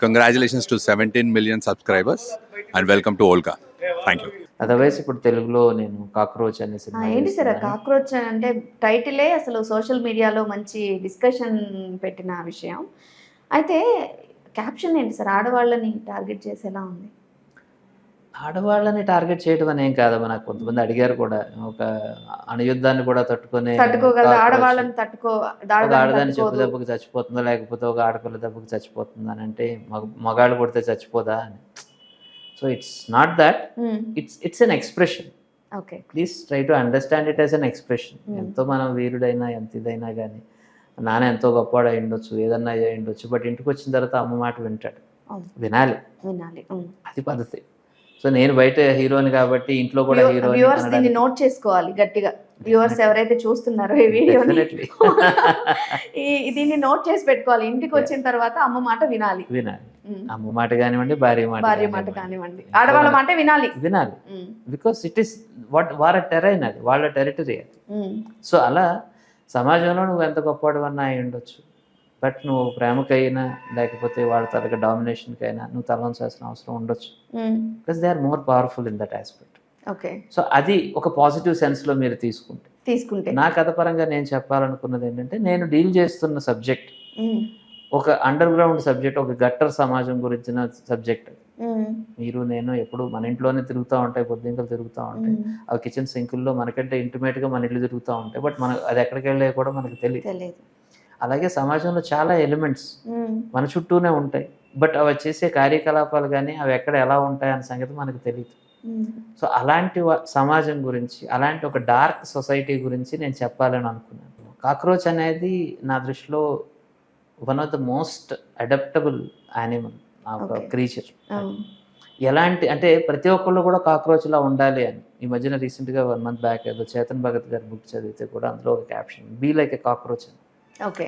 Congratulations to 17 million subscribers and welcome to Olga. Thank you. Otherwise ఇప్పుడు తెలుగులో నేను cockroach అనే సినిమా ఏంటి సార్ చేస్తున్నాను. కాక్రోచ్ అంటే టైటిలే అసలు సోషల్ మీడియాలో మంచి డిస్కషన్ పెట్టిన విషయం. అయితే క్యాప్షన్ ఏంటి సార్, ఆడవాళ్ళని టార్గెట్ చేసేలా ఉంది? ఆడవాళ్ళని టార్గెట్ చేయడం అని ఏం కాదమ్మా. నాకు కొంతమంది అడిగారు కూడా, ఒక అణుయుద్ధాన్ని కూడా తట్టుకోగలదు, ఆడవాళ్ళని ఒక ఆడదాన్ని చెప్పు దెబ్బకి చచ్చిపోతుందా, లేకపోతే ఒక ఆడపిల్ల దెబ్బకి చచ్చిపోతుందా అని అంటే మగాళ్ళు కొడితే చచ్చిపోదా అని. So it's not that, it's an expression. Okay, please try to understand it as an expression. ఎంతో మనం వీరుడైనా ఎంత ఇదైనా కానీ, నాన్న ఎంతో గొప్పవాడు అయి ఉండొచ్చు, ఏదన్నా అయి ఉండొచ్చు, బట్ ఇంటికి వచ్చిన తర్వాత అమ్మ మాట వింటాడు, వినాలి, అది పద్ధతి. సో నేను బయట హీరోని కాబట్టి ఇంట్లో కూడా వ్యూవర్స్ దీన్ని నోట్ చేసుకోవాలి గట్టిగా. వ్యూవర్స్ ఎవరైతే చూస్తున్నారో ఈ వీడియోని దీన్ని నోట్ చేసి పెట్టుకోవాలి. ఇంటికి వచ్చిన తర్వాత అమ్మ మాట వినాలి. అమ్మ మాట కానివ్వండి, భార్య మాట కానివ్వండి, ఆడవాళ్ళ మాట వినాలి. బికాస్ ఇట్ ఈస్ వాళ్ళ టెరైన్, అది వాళ్ళ టెరిటరీ అది. సో అలా సమాజంలో నువ్వు ఎంత గొప్పవాడివన్నా అయి ఉండొచ్చు, బట్ నువ్వు ప్రేమకైనా లేకపోతే వాళ్ళ తరగతి డామినేషన్కైనా నువ్వు తలవంచాల్సిన అవసరం ఉండొచ్చు. Because they are more powerful in that aspect. Okay, so అది ఒక పాజిటివ్ సెన్స్లో మీరు తీసుకుంటే నా కథ పరంగా నేను చెప్పాలనుకున్నది ఏంటంటే, నేను డీల్ చేస్తున్న సబ్జెక్ట్ ఒక అండర్ గ్రౌండ్ సబ్జెక్ట్, ఒక గట్టర్ సమాజం గురించిన సబ్జెక్ట్. మీరు నేను ఎప్పుడు మన ఇంట్లోనే తిరుగుతూ ఉంటాయి, బొద్దింకలు తిరుగుతూ ఉంటాయి, ఆ కిచెన్ సింకుల్లో మనకంటే ఇంటిమేట్గా మన ఇల్లు తిరుగుతూ ఉంటాయి, బట్ మన అది ఎక్కడికి వెళ్ళే కూడా మనకు తెలియదు. అలాగే సమాజంలో చాలా ఎలిమెంట్స్ మన చుట్టూనే ఉంటాయి, బట్ అవి చేసే కార్యకలాపాలు కానీ అవి ఎక్కడ ఎలా ఉంటాయి అనే సంగతి మనకు తెలియదు. సో అలాంటి సమాజం గురించి, అలాంటి ఒక డార్క్ సొసైటీ గురించి నేను చెప్పాలని అనుకున్నాను. కాక్రోచ్ అనేది నా దృష్టిలో one of the most adaptable animal, ఒక క్రీచర్. ఎలాంటి అంటే ప్రతి ఒక్కళ్ళు కూడా కాక్రోచ్లా ఉండాలి అని. ఈ మధ్యన రీసెంట్గా 1 month బ్యాక్ ఏదో చేతన్ భగత్ గారి బుక్ చదివితే కూడా అందులో ఒక caption, be like a cockroach అని. ఓకే,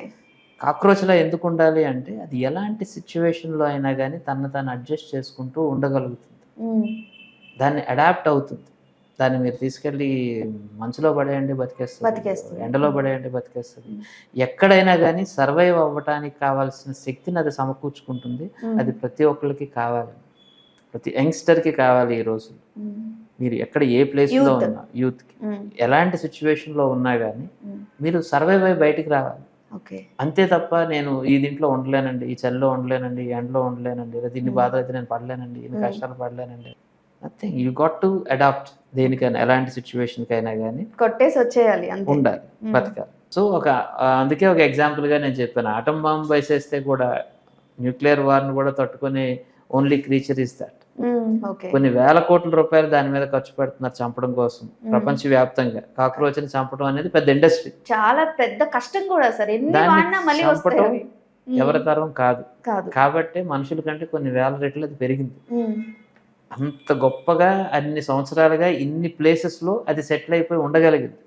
కాక్రోచ్లా ఎందుకు ఉండాలి అంటే, అది ఎలాంటి సిచ్యువేషన్లో అయినా కానీ తను అడ్జస్ట్ చేసుకుంటూ ఉండగలుగుతుంది, దాన్ని అడాప్ట్ అవుతుంది. దాన్ని మీరు తీసుకెళ్ళి మంచులో పడేయండి బతికేస్తుంది, ఎండలో పడేయండి బతికేస్తుంది. ఎక్కడైనా కానీ సర్వైవ్ అవ్వటానికి కావాల్సిన శక్తిని అది సమకూర్చుకుంటుంది. అది ప్రతి ఒక్కరికి కావాలి, ప్రతి యంగ్స్టర్కి కావాలి. ఈ రోజు మీరు ఎక్కడ ఏ ప్లేస్లో ఉన్నా, యూత్కి ఎలాంటి సిచ్యువేషన్లో ఉన్నా కానీ మీరు సర్వైవ్ అయ్యి బయటికి రావాలి. అంతే తప్ప నేను ఈ దీంట్లో ఉండలేనండి, ఈ చలిలో ఉండలేనండి, ఈ ఎండలో ఉండలేనండి, లేదా దీన్ని బాధ అయితే నేను పడలేనండి, ఇన్ని కష్టాలు పడలేనండి. Nothing. You got to adapt. దేనికైనా ఎలాంటి సిచ్యువేషన్కైనా కానీ కొట్టేసి వచ్చేయాలి, ఉండాలి, బతకాలి. సో అందుకే ఒక ఎగ్జాంపుల్గా నేను చెప్పాను, ఆటం బాంబు వేసేస్తే కూడా న్యూక్లియర్ వార్ని కూడా తట్టుకునే ఓన్లీ క్రీచర్ ఇస్ దట్. కొన్ని వేల కోట్ల రూపాయలు దాని మీద ఖర్చు పెడుతున్నారు చంపడం కోసం ప్రపంచవ్యాప్తంగా. కాక్రోచ్ని చంపడం అనేది పెద్ద ఇండస్ట్రీ, చాలా పెద్ద కష్టం కూడా సార్. చంపడం ఎవరి తరం కాదు, కాబట్టి మనుషుల కంటే కొన్ని వేల రెట్లు అది పెరిగింది. అంత గొప్పగా అన్ని సంవత్సరాలుగా ఇన్ని ప్లేసెస్లో అది సెటిల్ అయిపోయి ఉండగలిగింది.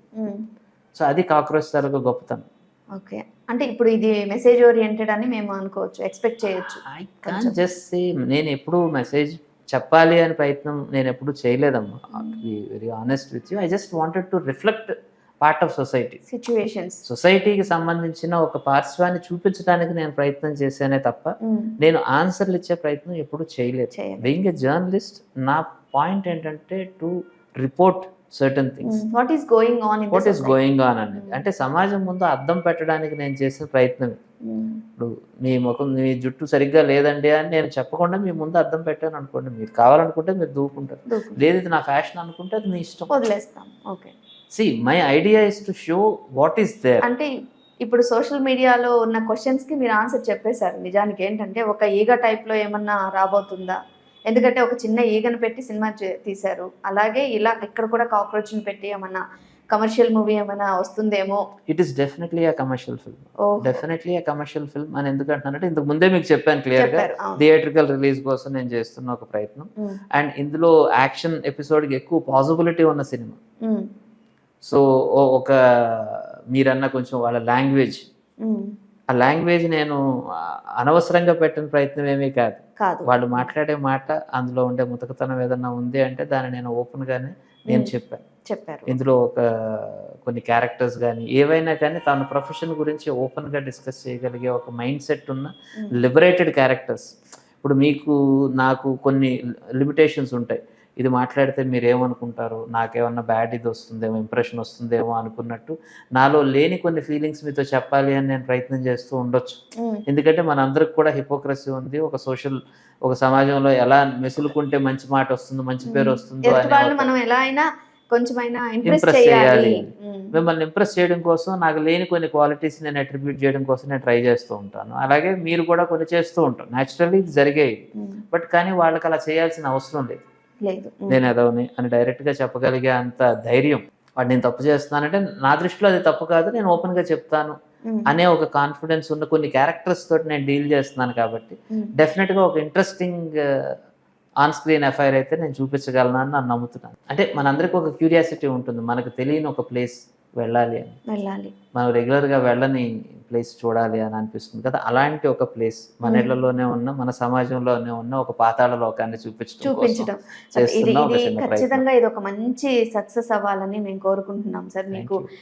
సో అది కాక్రోచ్ తరగ గొప్పతనం. ఓకే, అంటే ఇప్పుడు ఇది మెసేజ్ ఓరియంటెడ్ అని మేము అనుకోవచ్చు, ఎక్స్పెక్ట్ చేయొచ్చు. ఐ కాంట్ జస్ట్ సే, నేను ఎప్పుడు మెసేజ్ చెప్పాలి అని ప్రయత్నం నేను ఎప్పుడు చేయలేదమ్మా. Very honest with you, I just wanted to reflect part of society situations, సొసైటీకి సంబంధించిన ఒక పార్శ్వాన్ని చూపించడానికి నేను ప్రయత్నం చేశానే తప్ప నేను ఆన్సర్లు ఇచ్చే ప్రయత్నం ఎప్పుడు చేయలేదు. బీయింగ్ ఎ జర్నలిస్ట్, నా పాయింట్ ఏంటంటే to report certain things, what is going on అనేది. అంటే సమాజం ముందు అద్దం పెట్టడానికి నేను చేసిన ప్రయత్నం. ఇప్పుడు మీ ముఖం, మీ జుట్టు సరిగ్గా లేదండి అని నేను చెప్పకుండా మీ ముందు అద్దం పెట్టాను అనుకోండి, మీరు కావాలనుకుంటే మీరు దూకుంటారు, లేదు ఇది నా ఫ్యాషన్ అనుకుంటే అది మీ ఇష్టం, వదిలేస్తాం. Okay, see my idea is to show what is there. అంటే ఇప్పుడు సోషల్ మీడియాలో ఉన్న క్వశ్చన్స్కి మీరు ఆన్సర్ చెప్పేశారు. నిజానికి ఏంటంటే ఒక ఈగ టైప్లో ఏమన్నా రాబోతుందా, ఎందుకంటే ఒక చిన్న ఈగను పెట్టి సినిమా తీశారు, అలాగే ఇలా ఇక్కడ కూడా కాక్రోచ్ని పెట్టి ఏమన్నా కమర్షియల్ మూవీ ఏమైనా వస్తుందేమో. It is definitely a commercial film, definitely a commercial film అని ఎందుకు అంటున్నానంటే, ఇంతకు ముందే మీకు చెప్పాను క్లియర్గా, థియేట్రికల్ రిలీజ్ కోసం నేను చేస్తున్న ఒక ప్రయత్నం. అండ్ ఇందులో యాక్షన్ ఎపిసోడ్కి ఎక్కువ పాసిబిలిటీ ఉన్న సినిమా. సో ఒక మీరన్న కొంచెం వాళ్ళ లాంగ్వేజ్, ఆ లాంగ్వేజ్ నేను అనవసరంగా పెట్టిన ప్రయత్నం ఏమీ కాదు. వాళ్ళు మాట్లాడే మాట, అందులో ఉండే ముతకతనం ఏదన్నా ఉంది అంటే దాన్ని నేను ఓపెన్గానే నేను చెప్పారు. ఇందులో కొన్ని క్యారెక్టర్స్ కానీ ఏవైనా కానీ తన ప్రొఫెషన్ గురించి ఓపెన్గా డిస్కస్ చేయగలిగే ఒక మైండ్ సెట్ ఉన్న లిబరేటెడ్ క్యారెక్టర్స్. ఇప్పుడు మీకు నాకు కొన్ని లిమిటేషన్స్ ఉంటాయి. ఇది మాట్లాడితే మీరు ఏమనుకుంటారు, నాకేమన్నా బ్యాడ్ ఇది వస్తుందేమో, ఇంప్రెషన్ వస్తుందేమో అనుకున్నట్టు నాలో లేని కొన్ని ఫీలింగ్స్ మీతో చెప్పాలి అని నేను ప్రయత్నం చేస్తూ ఉండొచ్చు. ఎందుకంటే మనందరికి కూడా హిపోక్రసీ ఉంది. ఒక సమాజంలో ఎలా మెసులుకుంటే మంచి మాట వస్తుందో, మంచి పేరు వస్తుందో ఎదుటి వాళ్ళని మనం ఎలా అయినా కొంచెమైనా ఇంప్రెస్ ఇంప్రెస్ చేయాలి. చేయాలి. మిమ్మల్ని ఇంప్రెస్ చేయడం కోసం నాకు లేని కొన్ని క్వాలిటీస్ నేను అట్రిబ్యూట్ చేయడం కోసం నేను ట్రై చేస్తూ ఉంటాను. అలాగే మీరు కూడా కొన్ని చేస్తూ ఉంటారు. న్యాచురల్లీ ఇది జరిగాయి. బట్ కానీ వాళ్ళకి అలా చేయాల్సిన అవసరం లేదు. లేదు. నేను ఎదవని అని డైరెక్ట్గా చెప్పగలిగే అంత ధైర్యం, వాడు నేను తప్పు చేస్తున్నానంటే నా దృష్టిలో అది తప్పు కాదు, నేను ఓపెన్గా చెప్తాను అనే ఒక కాన్ఫిడెన్స్ ఉన్న కొన్ని క్యారెక్టర్స్ తోటి నేను డీల్ చేస్తున్నాను కాబట్టి డెఫినెట్గా ఒక ఇంట్రెస్టింగ్ ఆన్ స్క్రీన్ ఎఫ్ఐఆర్ అయితే నేను చూపించగలను అని నేను నమ్ముతున్నాను. అంటే మనందరికీ ఒక క్యూరియాసిటీ ఉంటుంది, మనకు తెలియని ఒక ప్లేస్ వెళ్ళాలి అని, మనం రెగ్యులర్గా వెళ్ళని ప్లేస్ చూడాలి అని అనిపిస్తుంది కదా. అలాంటి ఒక ప్లేస్ మన ఇళ్లలోనే ఉన్న, మన సమాజంలోనే ఉన్న ఒక పాతాళ లోకాన్ని చూపించడం ఖచ్చితంగా ఇది ఒక మంచి సక్సెస్ అవ్వాలని మేము కోరుకుంటున్నాం సార్. మీకు